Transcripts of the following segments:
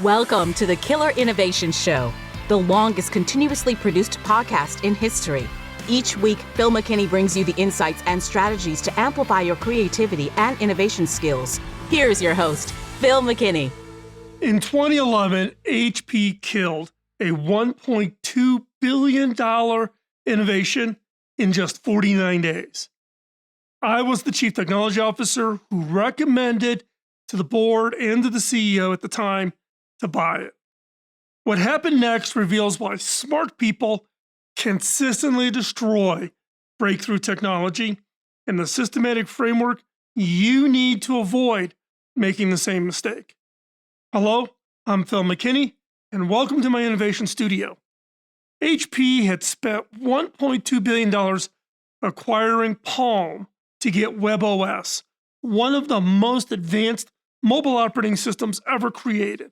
Welcome to the Killer Innovation Show, the longest continuously produced podcast in history. Each week, Phil McKinney brings you the insights and strategies to amplify your creativity and innovation skills. Here's your host, Phil McKinney. In 2011, HP killed a $1.2 billion innovation in just 49 days. I was the chief technology officer who recommended to the board and to the CEO at the time to buy it. What happened next reveals why smart people consistently destroy breakthrough technology and the systematic framework you need to avoid making the same mistake. Hello, I'm Phil McKinney, and welcome to my innovation studio. HP had spent $1.2 billion acquiring Palm to get WebOS, one of the most advanced mobile operating systems ever created.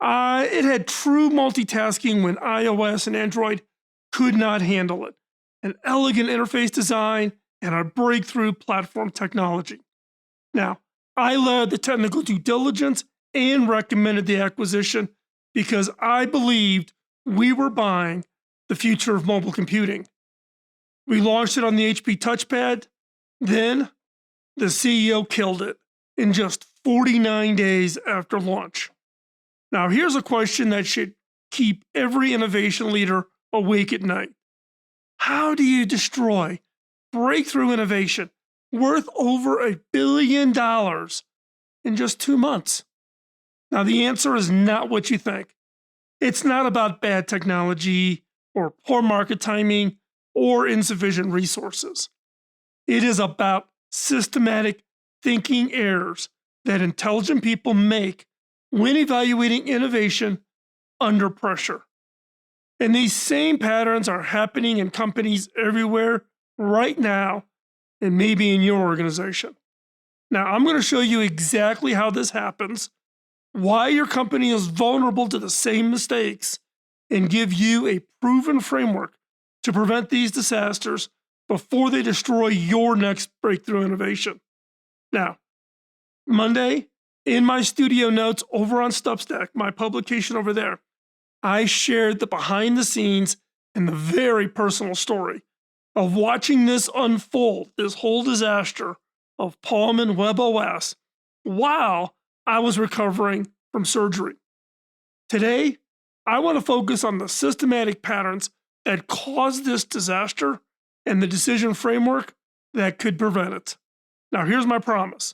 It had true multitasking when iOS and Android could not handle it, an elegant interface design, and a breakthrough platform technology. Now, I led the technical due diligence and recommended the acquisition because I believed we were buying the future of mobile computing. We launched it on the HP TouchPad. Then, the CEO killed it in just 49 days after launch. Now, here's a question that should keep every innovation leader awake at night. How do you destroy breakthrough innovation worth over $1 billion in just 2 months? Now, the answer is not what you think. It's not about bad technology or poor market timing or insufficient resources. It is about systematic thinking errors that intelligent people make when evaluating innovation under pressure. And these same patterns are happening in companies everywhere right now, and maybe in your organization. Now, I'm going to show you exactly how this happens, why your company is vulnerable to the same mistakes, and give you a proven framework to prevent these disasters before they destroy your next breakthrough innovation. Now, Monday, in my studio notes over on Substack, my publication over there, I shared the behind the scenes and the very personal story of watching this unfold, this whole disaster of Palm and WebOS, while I was recovering from surgery. Today, I want to focus on the systematic patterns that caused this disaster and the decision framework that could prevent it. Now, here's my promise.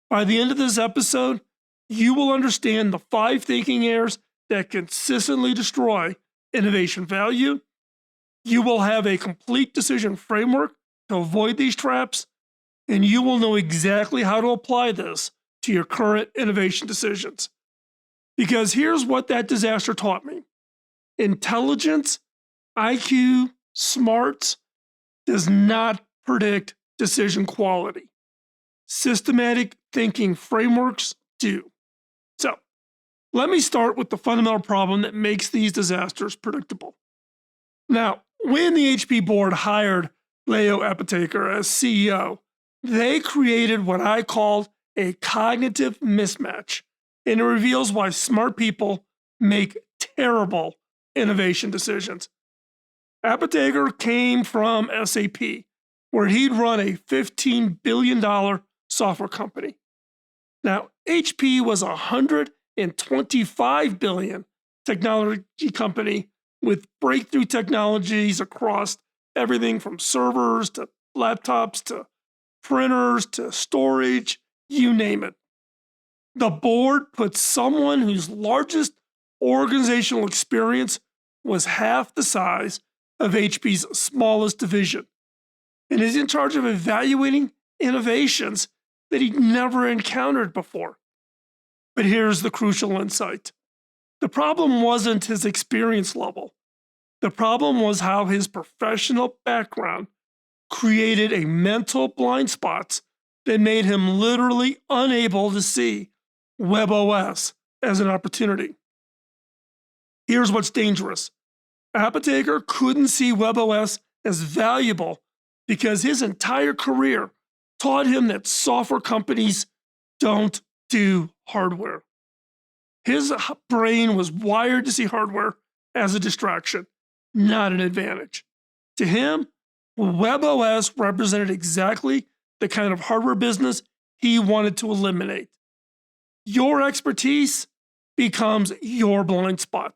By the end of this episode, you will understand the 5 thinking errors that consistently destroy innovation value. You will have a complete decision framework to avoid these traps, and you will know exactly how to apply this to your current innovation decisions. Because here's what that disaster taught me. Intelligence, IQ, smarts does not predict decision quality. Systematic thinking frameworks do. So, let me start with the fundamental problem that makes these disasters predictable. Now, when the HP board hired Leo Apotheker as CEO, they created what I called a cognitive mismatch, and it reveals why smart people make terrible innovation decisions. Apotheker came from SAP, where he'd run a $15 billion software company. Now, HP was a $125 billion technology company with breakthrough technologies across everything from servers to laptops to printers to storage, you name it. The board put someone whose largest organizational experience was half the size of HP's smallest division, and is in charge of evaluating innovations that he'd never encountered before. But here's the crucial insight. The problem wasn't his experience level. The problem was how his professional background created a mental blind spots that made him literally unable to see WebOS as an opportunity. Here's what's dangerous. Apotheker couldn't see WebOS as valuable because his entire career taught him that software companies don't do hardware. His brain was wired to see hardware as a distraction, not an advantage. To him, WebOS represented exactly the kind of hardware business he wanted to eliminate. Your expertise becomes your blind spot.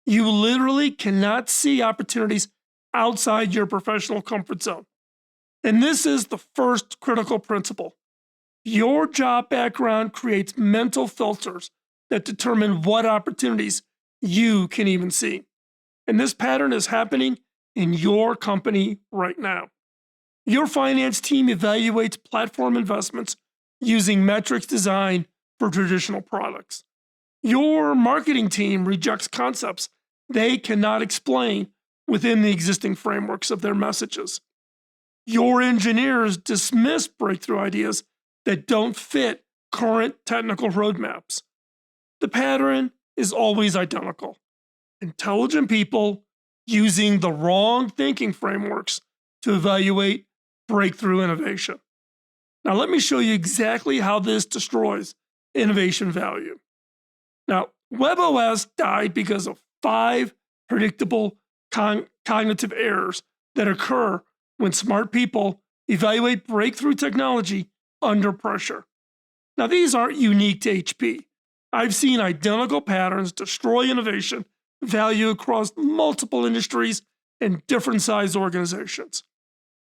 You literally cannot see opportunities outside your professional comfort zone. And this is the first critical principle. Your job background creates mental filters that determine what opportunities you can even see. And this pattern is happening in your company right now. Your finance team evaluates platform investments using metrics designed for traditional products. Your marketing team rejects concepts they cannot explain within the existing frameworks of their messages. Your engineers dismiss breakthrough ideas that don't fit current technical roadmaps. The pattern is always identical. Intelligent people using the wrong thinking frameworks to evaluate breakthrough innovation. Now, let me show you exactly how this destroys innovation value. Now, WebOS died because of 5 predictable cognitive errors that occur when smart people evaluate breakthrough technology under pressure. Now, these aren't unique to HP. I've seen identical patterns destroy innovation value across multiple industries and different size organizations.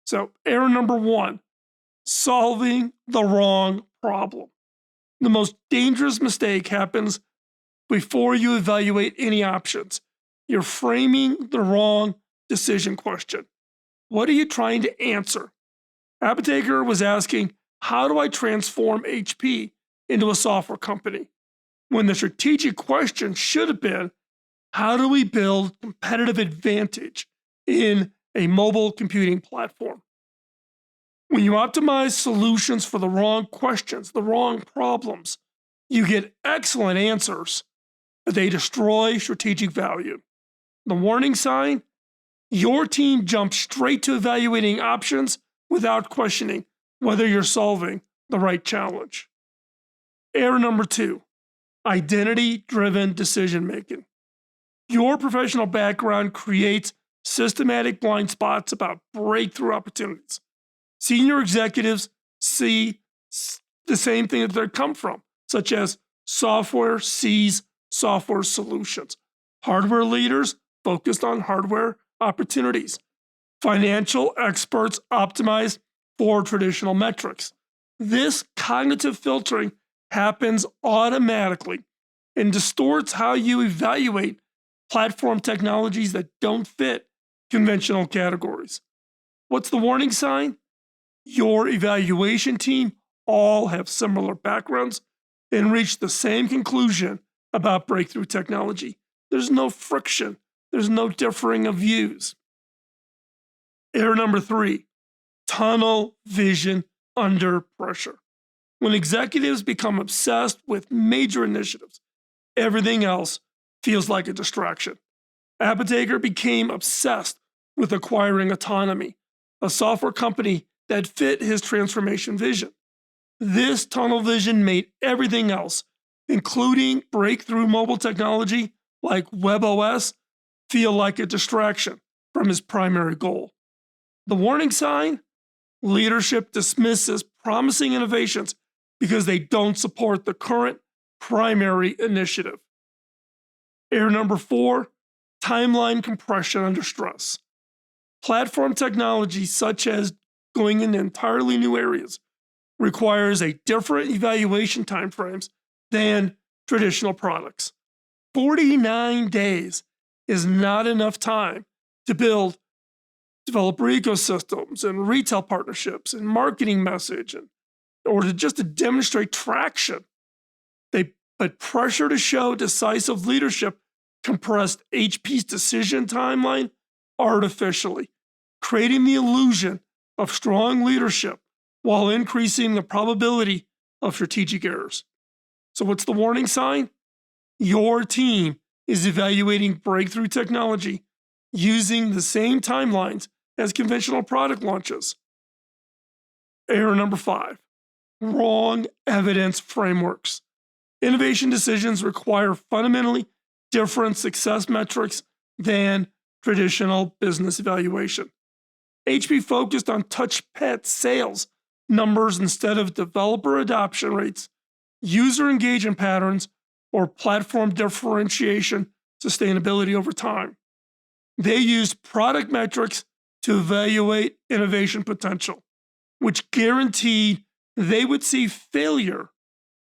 So, error number 1, solving the wrong problem. The most dangerous mistake happens before you evaluate any options. You're framing the wrong decision question. What are you trying to answer? Apothaker was asking, how do I transform HP into a software company? When the strategic question should have been, how do we build competitive advantage in a mobile computing platform? When you optimize solutions for the wrong questions, the wrong problems, you get excellent answers, but they destroy strategic value. The warning sign, your team jumps straight to evaluating options without questioning whether you're solving the right challenge. Error number 2, identity-driven decision-making. Your professional background creates systematic blind spots about breakthrough opportunities. Senior executives see the same thing that they come from, such as software sees software solutions. Hardware leaders focused on hardware opportunities. Financial experts optimize for traditional metrics. This cognitive filtering happens automatically and distorts how you evaluate platform technologies that don't fit conventional categories. What's the warning sign? Your evaluation team all have similar backgrounds and reach the same conclusion about breakthrough technology. There's no friction. There's no differing of views. Error number 3, tunnel vision under pressure. When executives become obsessed with major initiatives, everything else feels like a distraction. Apothaker became obsessed with acquiring Autonomy, a software company that fit his transformation vision. This tunnel vision made everything else, including breakthrough mobile technology like WebOS, feel like a distraction from his primary goal. The warning sign? Leadership dismisses promising innovations because they don't support the current primary initiative. Error number 4, timeline compression under stress. Platform technology, such as going into entirely new areas, requires a different evaluation timeframes than traditional products. 49 days is not enough time to build developer ecosystems and retail partnerships and marketing message or to demonstrate traction. They put pressure to show decisive leadership compressed HP's decision timeline artificially, creating the illusion of strong leadership while increasing the probability of strategic errors. So, what's the warning sign? Your team is evaluating breakthrough technology using the same timelines as conventional product launches. Error number 5, wrong evidence frameworks. Innovation decisions require fundamentally different success metrics than traditional business evaluation. HP focused on touchpad sales numbers instead of developer adoption rates, user engagement patterns, or platform differentiation sustainability over time. They used product metrics to evaluate innovation potential, which guaranteed they would see failure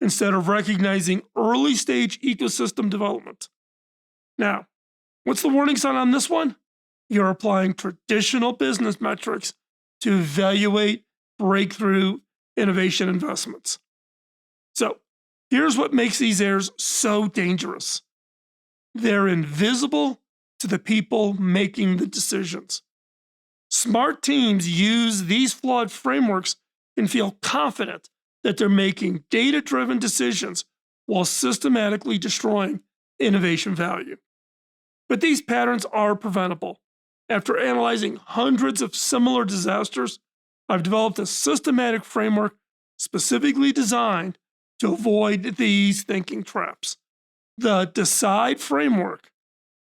instead of recognizing early stage ecosystem development. Now, what's the warning sign on this one? You're applying traditional business metrics to evaluate breakthrough innovation investments. So, here's what makes these errors so dangerous. They're invisible to the people making the decisions. Smart teams use these flawed frameworks and feel confident that they're making data-driven decisions while systematically destroying innovation value. But these patterns are preventable. After analyzing hundreds of similar disasters, I've developed a systematic framework specifically designed to avoid these thinking traps. The DECIDE framework,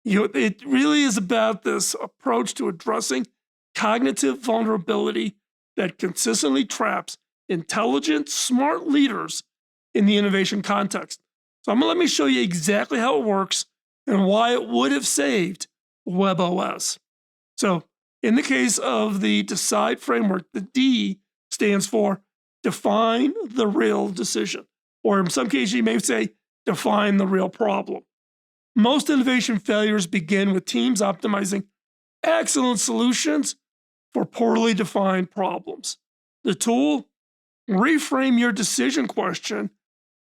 it really is about this approach to addressing cognitive vulnerability that consistently traps intelligent, smart leaders in the innovation context. So let me show you exactly how it works and why it would have saved WebOS. So in the case of the DECIDE framework, the D stands for define the real decision, or in some cases you may say define the real problem. Most innovation failures begin with teams optimizing excellent solutions for poorly defined problems. The tool, reframe your decision question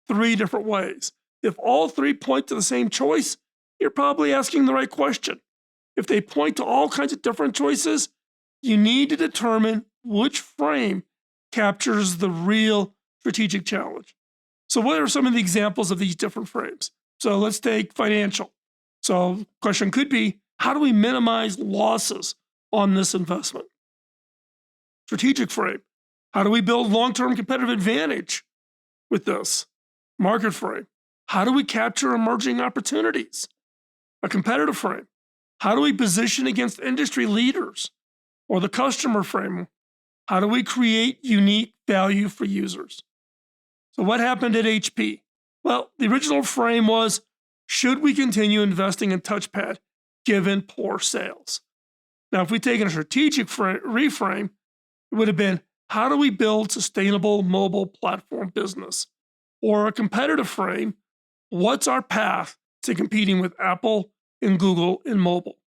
3 different ways. If all 3 point to the same choice, you're probably asking the right question. If they point to all kinds of different choices, you need to determine which frame captures the real strategic challenge. So what are some of the examples of these different frames? So let's take financial. So the question could be, how do we minimize losses on this investment? Strategic frame. How do we build long-term competitive advantage with this? Market frame. How do we capture emerging opportunities? A competitive frame. How do we position against industry leaders? Or the customer frame. How do we create unique value for users? So what happened at HP? Well, the original frame was, should we continue investing in touchpad given poor sales? Now, if we take a strategic reframe, it would have been, how do we build sustainable mobile platform business? Or a competitive frame, what's our path to competing with Apple and Google in mobile?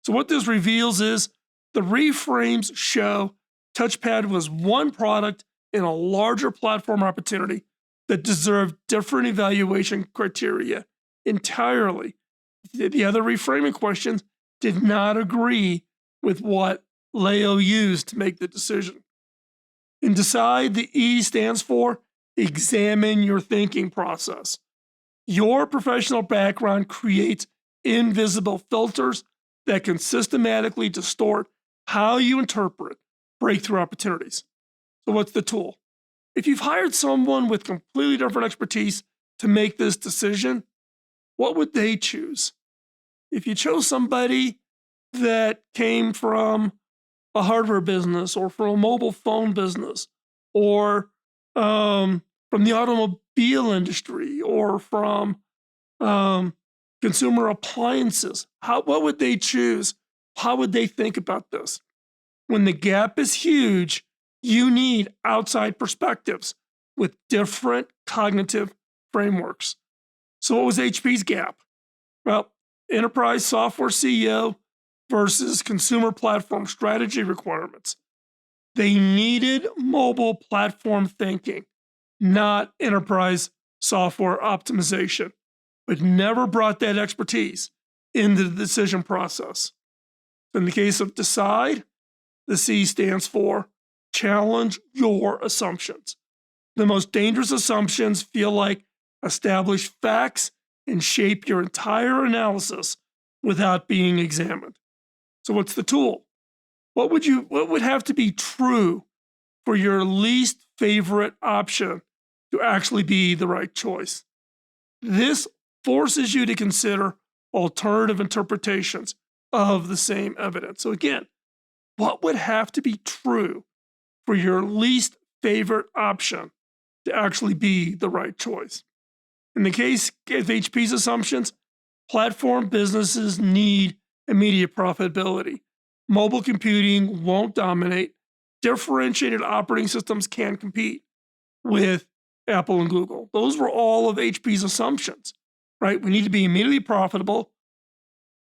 So what this reveals is the reframes show touchpad was one product in a larger platform opportunity that deserved different evaluation criteria entirely. The other reframing questions did not agree with what Leo used to make the decision. In DECIDE, the E stands for examine your thinking process. Your professional background creates invisible filters that can systematically distort how you interpret breakthrough opportunities. So what's the tool? If you've hired someone with completely different expertise to make this decision, what would they choose? If you chose somebody that came from a hardware business or from a mobile phone business or from the automobile industry or from consumer appliances, what would they choose? How would they think about this? When the gap is huge, you need outside perspectives with different cognitive frameworks. So what was HP's gap? Well, enterprise software CEO versus consumer platform strategy requirements. They needed mobile platform thinking, not enterprise software optimization, but never brought that expertise into the decision process. In the case of DECIDE, the C stands for challenge your assumptions. The most dangerous assumptions feel like established facts and shape your entire analysis without being examined. So what's the tool? What would have to be true for your least favorite option to actually be the right choice? This forces you to consider alternative interpretations of the same evidence. So, again, what would have to be true for your least favorite option to actually be the right choice? In the case of HP's assumptions, platform businesses need immediate profitability. Mobile computing won't dominate. Differentiated operating systems can compete with Apple and Google. Those were all of HP's assumptions, right? We need to be immediately profitable.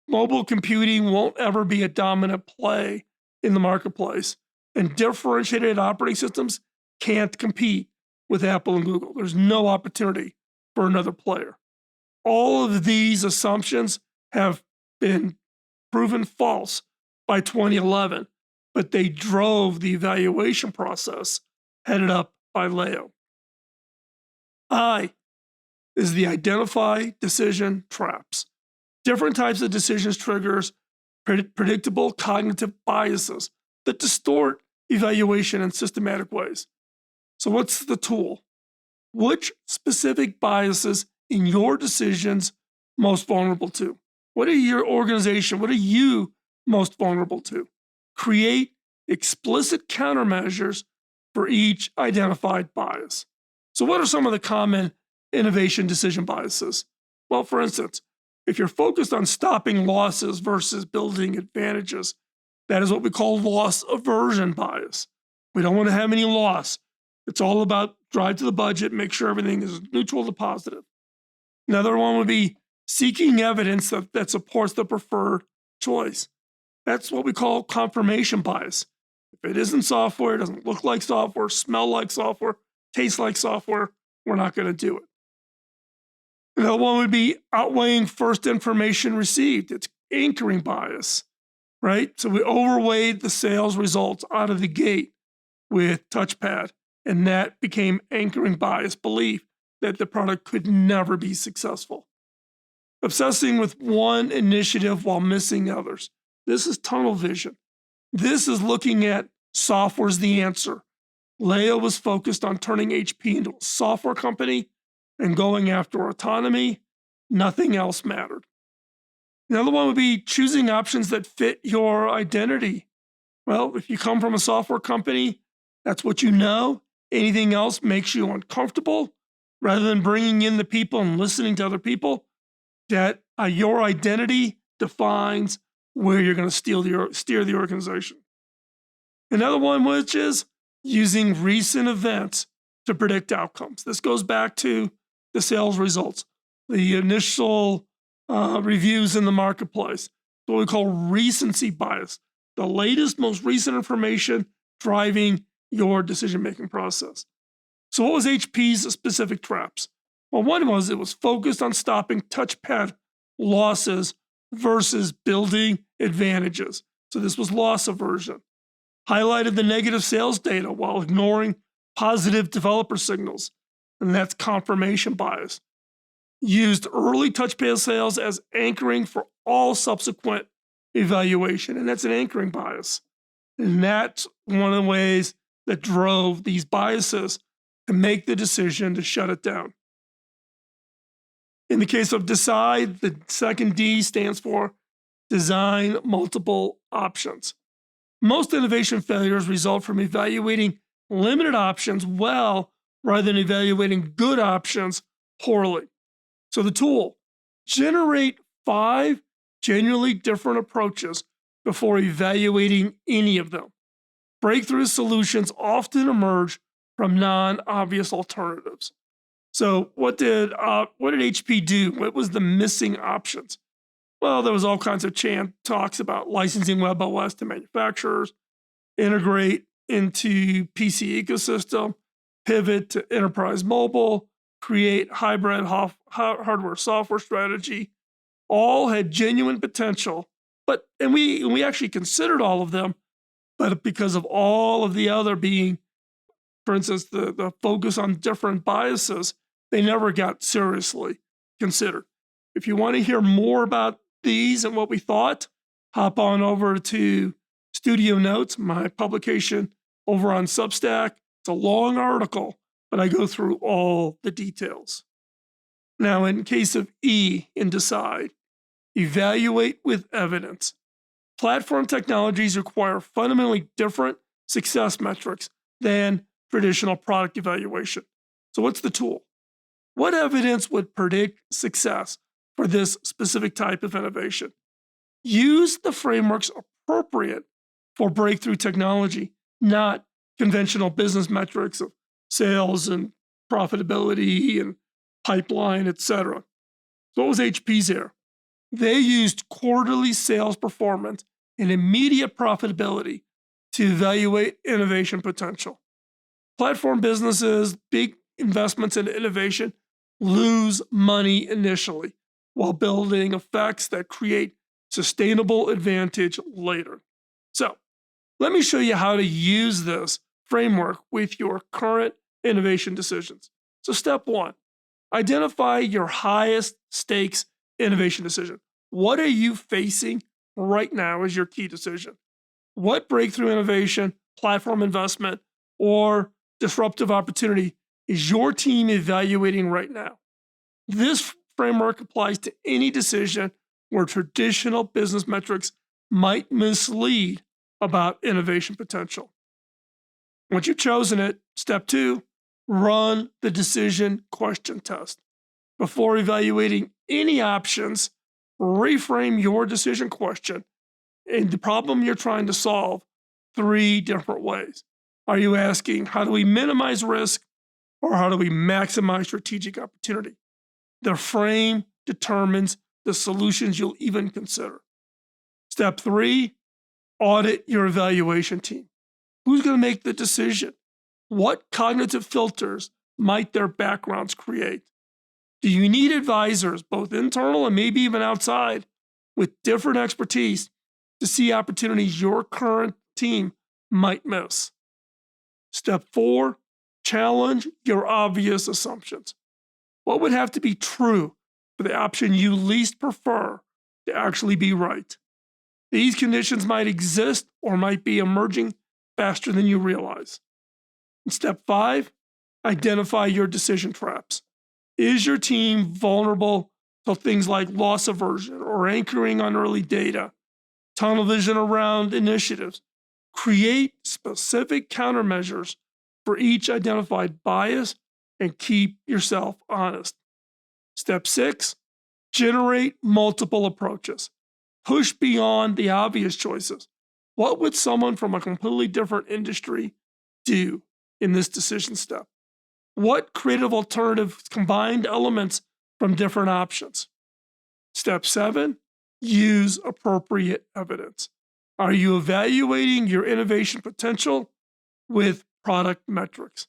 Mobile computing won't ever be a dominant play in the marketplace. And differentiated operating systems can't compete with Apple and Google. There's no opportunity for another player. All of these assumptions have been proven false by 2011, but they drove the evaluation process headed up by Leo. I is the identify decision traps. Different types of decisions triggers predictable cognitive biases that distort evaluation in systematic ways. So what's the tool? Which specific biases in your decisions most vulnerable to? What are your organization? What are you most vulnerable to? Create explicit countermeasures for each identified bias. So what are some of the common innovation decision biases? Well, for instance, if you're focused on stopping losses versus building advantages, that is what we call loss aversion bias. We don't want to have any loss. It's all about drive to the budget, make sure everything is neutral to positive. Another one would be seeking evidence that supports the preferred choice. That's what we call confirmation bias. If it isn't software, it doesn't look like software, smell like software, taste like software, we're not going to do it. Another one would be outweighing first information received. It's anchoring bias, right? So we overweighed the sales results out of the gate with TouchPad, and that became anchoring bias belief that the product could never be successful. Obsessing with one initiative while missing others. This is tunnel vision. This is looking at software's the answer. Leo was focused on turning HP into a software company and going after autonomy. Nothing else mattered. Another one would be choosing options that fit your identity. Well, if you come from a software company, that's what you know. Anything else makes you uncomfortable. Rather than bringing in the people and listening to other people, that your identity defines where you're going to steer the organization. Another one, which is using recent events to predict outcomes. This goes back to the sales results, the initial reviews in the marketplace, what we call recency bias, the latest, most recent information driving your decision-making process. So what was HP's specific traps? Well, one was it was focused on stopping touchpad losses versus building advantages. So this was loss aversion. Highlighted the negative sales data while ignoring positive developer signals, and that's confirmation bias. Used early touchpad sales as anchoring for all subsequent evaluation, and that's an anchoring bias. And that's one of the ways that drove these biases to make the decision to shut it down. In the case of decide, the second D stands for design multiple options. Most innovation failures result from evaluating limited options well rather than evaluating good options poorly. So the tool, generate 5 genuinely different approaches before evaluating any of them. Breakthrough solutions often emerge from non-obvious alternatives. So what did HP do? What was the missing options? Well, there was all kinds of talks about licensing WebOS to manufacturers, integrate into PC ecosystem, pivot to enterprise mobile, create hybrid hardware software strategy. All had genuine potential, and we actually considered all of them, but because of all of the other being, for instance, the focus on different biases, they never got seriously considered. If you want to hear more about these and what we thought, hop on over to Studio Notes, my publication over on Substack. It's a long article, but I go through all the details. Now, in case of E in decide, evaluate with evidence. Platform technologies require fundamentally different success metrics than traditional product evaluation. So, what's the tool? What evidence would predict success for this specific type of innovation? Use the frameworks appropriate for breakthrough technology, not conventional business metrics of sales and profitability and pipeline, etc. So, what was HP's here? They used quarterly sales performance and immediate profitability to evaluate innovation potential. Platform businesses, big investments in innovation, lose money initially while building effects that create sustainable advantage later. So, let me show you how to use this framework with your current innovation decisions. So, step one, identify your highest stakes innovation decision. What are you facing right now as your key decision? What breakthrough innovation, platform investment, or disruptive opportunity is your team evaluating right now? This framework applies to any decision where traditional business metrics might mislead about innovation potential. Once you've chosen it, step two, run the decision question test. Before evaluating any options, reframe your decision question and the problem you're trying to solve three different ways. Are you asking, how do we minimize risk, or how do we maximize strategic opportunity? The frame determines the solutions you'll even consider. Step three, audit your evaluation team. Who's going to make the decision? What cognitive filters might their backgrounds create? Do you need advisors, both internal and maybe even outside, with different expertise to see opportunities your current team might miss? Step four, challenge your obvious assumptions. What would have to be true for the option you least prefer to actually be right? These conditions might exist or might be emerging faster than you realize. And step five, identify your decision traps. Is your team vulnerable to things like loss aversion or anchoring on early data, tunnel vision around initiatives? Create specific countermeasures for each identified bias and keep yourself honest. Step six, generate multiple approaches. Push beyond the obvious choices. What would someone from a completely different industry do in this decision step? What creative alternatives combined elements from different options? Step seven, use appropriate evidence. Are you evaluating your innovation potential with product metrics?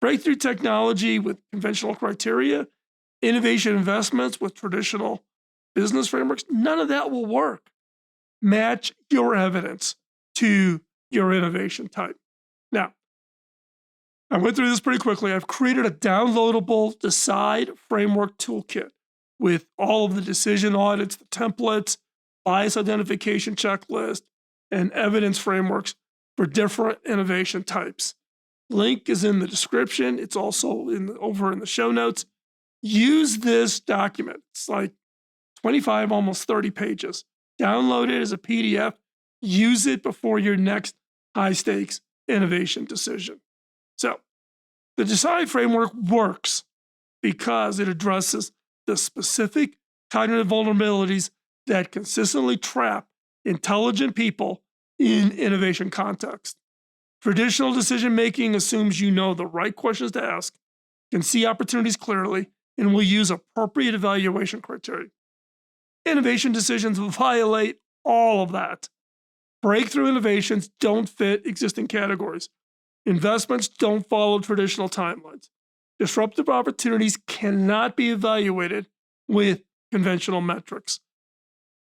Breakthrough technology with conventional criteria, innovation investments with traditional business frameworks, none of that will work. Match your evidence to your innovation type. Now, I went through this pretty quickly. I've created a downloadable Decide framework toolkit with all of the decision audits, the templates, bias identification checklist, and evidence frameworks for different innovation types. Link is in the description. It's also over in the show notes. Use this document. It's like 25, almost 30 pages. Download it as a PDF. Use it before your next high stakes innovation decision. So, the Decide framework works because it addresses the specific cognitive vulnerabilities that consistently trap intelligent people in innovation context. Traditional decision making assumes you know the right questions to ask, can see opportunities clearly, and will use appropriate evaluation criteria. Innovation decisions violate all of that. Breakthrough innovations don't fit existing categories. Investments don't follow traditional timelines. Disruptive opportunities cannot be evaluated with conventional metrics.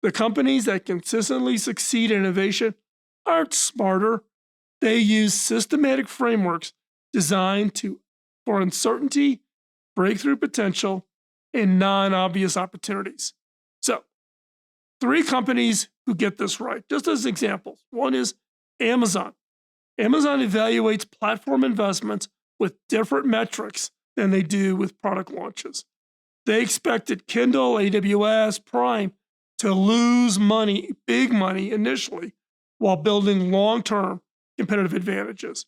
The companies that consistently succeed in innovation aren't smarter. They use systematic frameworks designed for uncertainty, breakthrough potential, and non-obvious opportunities. So, three companies who get this right, just as examples. One is Amazon. Amazon evaluates platform investments with different metrics than they do with product launches. They expected Kindle, AWS, Prime to lose money, big money initially, while building long-term competitive advantages.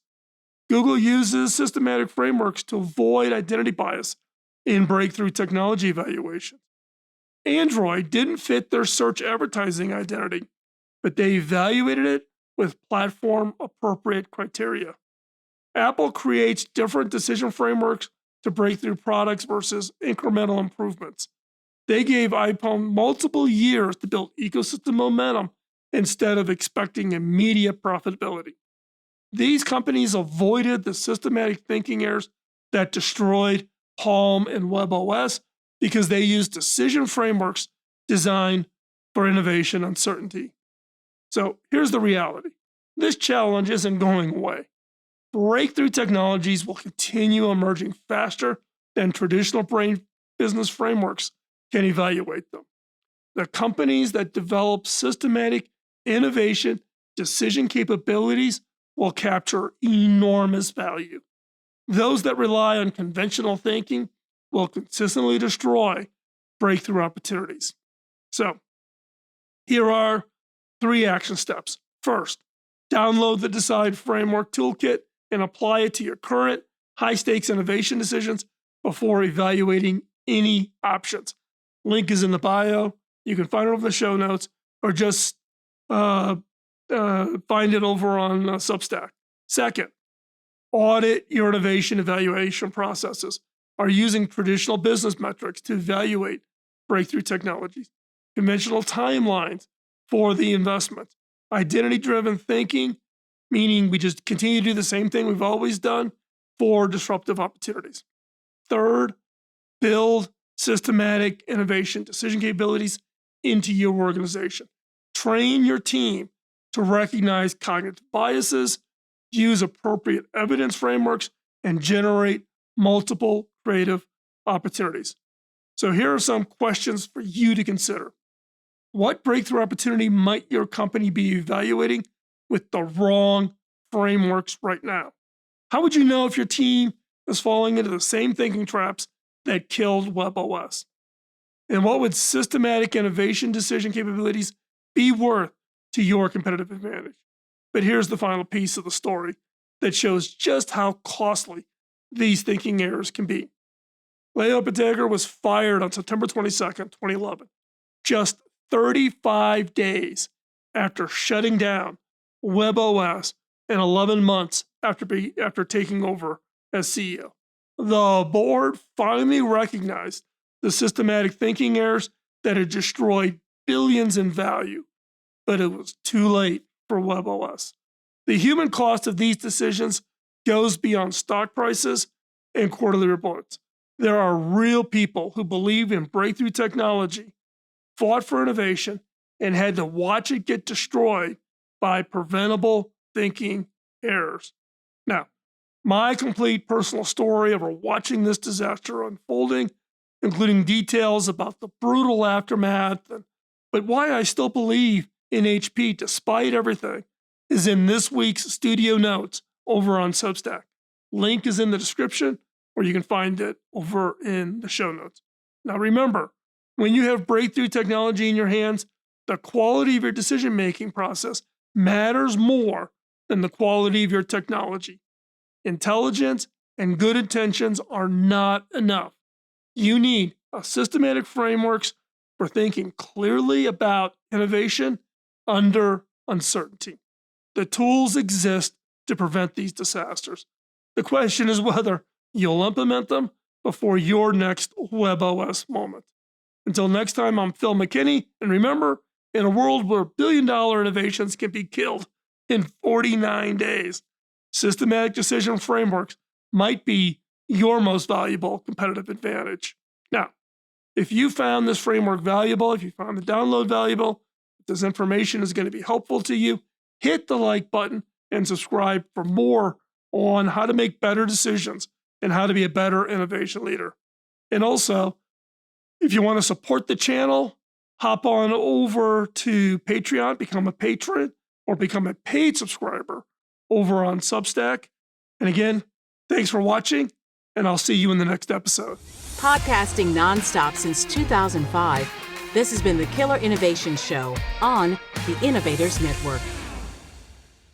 Google uses systematic frameworks to avoid identity bias in breakthrough technology evaluation. Android didn't fit their search advertising identity, but they evaluated it with platform appropriate criteria. Apple creates different decision frameworks to breakthrough products versus incremental improvements. They gave iPhone multiple years to build ecosystem momentum instead of expecting immediate profitability. These companies avoided the systematic thinking errors that destroyed Palm and WebOS because they used decision frameworks designed for innovation uncertainty. So here's the reality. This challenge isn't going away. Breakthrough technologies will continue emerging faster than traditional brain business frameworks can evaluate them. The companies that develop systematic innovation decision capabilities will capture enormous value. Those that rely on conventional thinking will consistently destroy breakthrough opportunities. So, here are 3 action steps. First, download the Decide Framework Toolkit and apply it to your current high stakes innovation decisions before evaluating any options. Link is in the bio. You can find it over the show notes or just find it over on Substack. Second, audit your innovation evaluation processes. Are you using traditional business metrics to evaluate breakthrough technologies? Conventional timelines for the investment. Identity-driven thinking, meaning we just continue to do the same thing we've always done for disruptive opportunities. Third, build systematic innovation decision capabilities into your organization. Train your team to recognize cognitive biases, use appropriate evidence frameworks, and generate multiple creative opportunities. So here are some questions for you to consider. What breakthrough opportunity might your company be evaluating with the wrong frameworks right now? How would you know if your team is falling into the same thinking traps that killed WebOS? And what would systematic innovation decision capabilities be worth to your competitive advantage? But here's the final piece of the story that shows just how costly these thinking errors can be. Leo Pategar was fired on September 22nd, 2011, just 35 days after shutting down WebOS and 11 months after taking over as CEO. The board finally recognized the systematic thinking errors that had destroyed billions in value, but it was too late for WebOS. The human cost of these decisions goes beyond stock prices and quarterly reports. There are real people who believe in breakthrough technology, fought for innovation, and had to watch it get destroyed by preventable thinking errors. Now, my complete personal story of watching this disaster unfolding, including details about the brutal aftermath, but why I still believe in HP despite everything, is in this week's studio notes over on Substack. Link is in the description, or you can find it over in the show notes. Now remember, when you have breakthrough technology in your hands, the quality of your decision-making process matters more than the quality of your technology. Intelligence and good intentions are not enough. You need a systematic frameworks for thinking clearly about innovation under uncertainty. The tools exist to prevent these disasters. The question is whether you'll implement them before your next WebOS moment. Until next time, I'm Phil McKinney, and remember, in a world where billion-dollar innovations can be killed in 49 days, systematic decision frameworks might be your most valuable competitive advantage. Now, if you found this framework valuable, if you found the download valuable, if this information is going to be helpful to you, hit the like button and subscribe for more on how to make better decisions and how to be a better innovation leader. And also, if you want to support the channel, hop on over to Patreon, become a patron, or become a paid subscriber over on Substack. And again, thanks for watching, and I'll see you in the next episode. Podcasting nonstop since 2005, this has been the Killer Innovation Show on the Innovators Network.